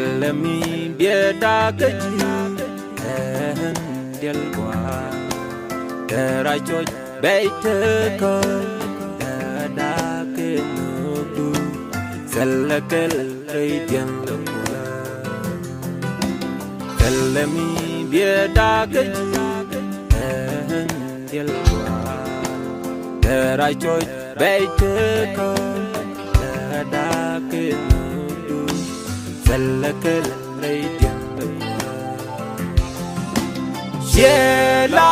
Selami biada keji delwa Derajoj baiteko dada kenudu Selakal radian lekwa Selami biada keji delwa Derajoj baiteko dada kenudu Selakal radian lekwa Shela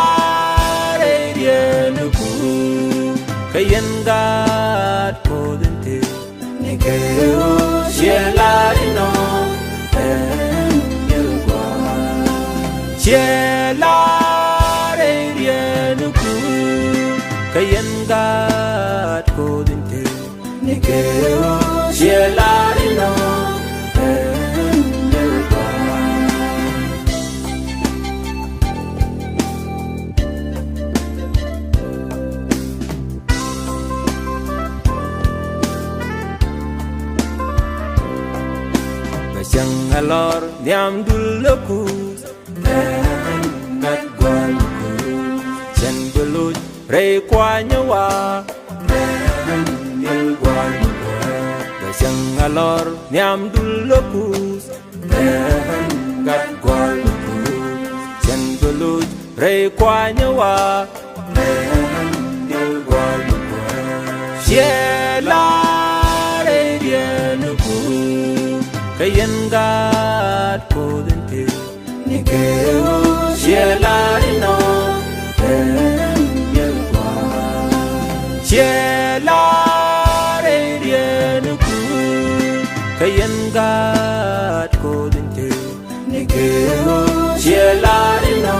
radian lekwa Kayangat kodente Nikeo Shela rino Yelwa Shela radian lekwa Kayangat kodente Nikeo Shela rino Yang alor niam duluku kat guanku jen belut rei kuanya wa yel guanku yang alor niam duluku kat guanku jen belut rei kuanya wa yel guanku shela rei dienuku Kayangat kodente Nikeo Shela rino Yelwa Shela radianuku Kayangat kodente Nikeo Shela rino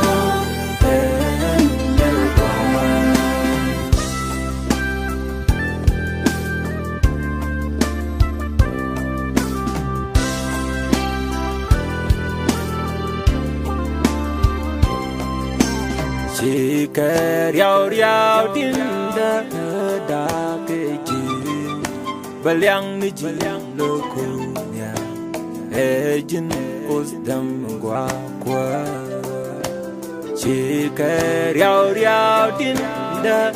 Jika riau-riau dinda da keji Baliang ni jin lokunya Ejin usdam gua kwa Jika riau-riau dinda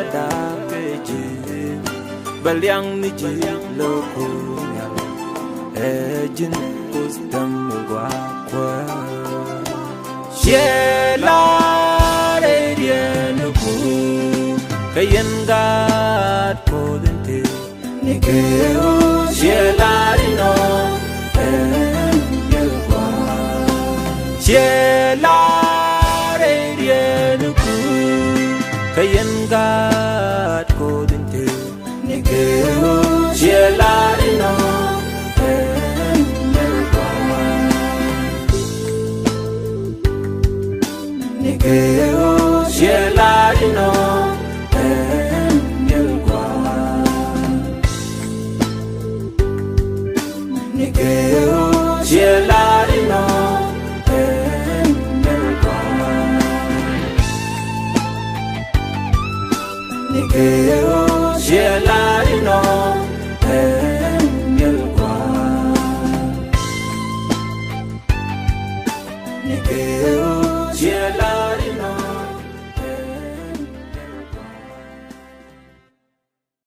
da keji Baliang ni jin lokunya Ejin usdam gua kwa Shela Kayangat kodente Nikeo Shela rino Yelwa Shela radianuku Kayangat kodente Nikeo Shela rino Yelwa Nikeo Shela rino Nikeo Shela rino Nikeo Shela rino Nikeo Shela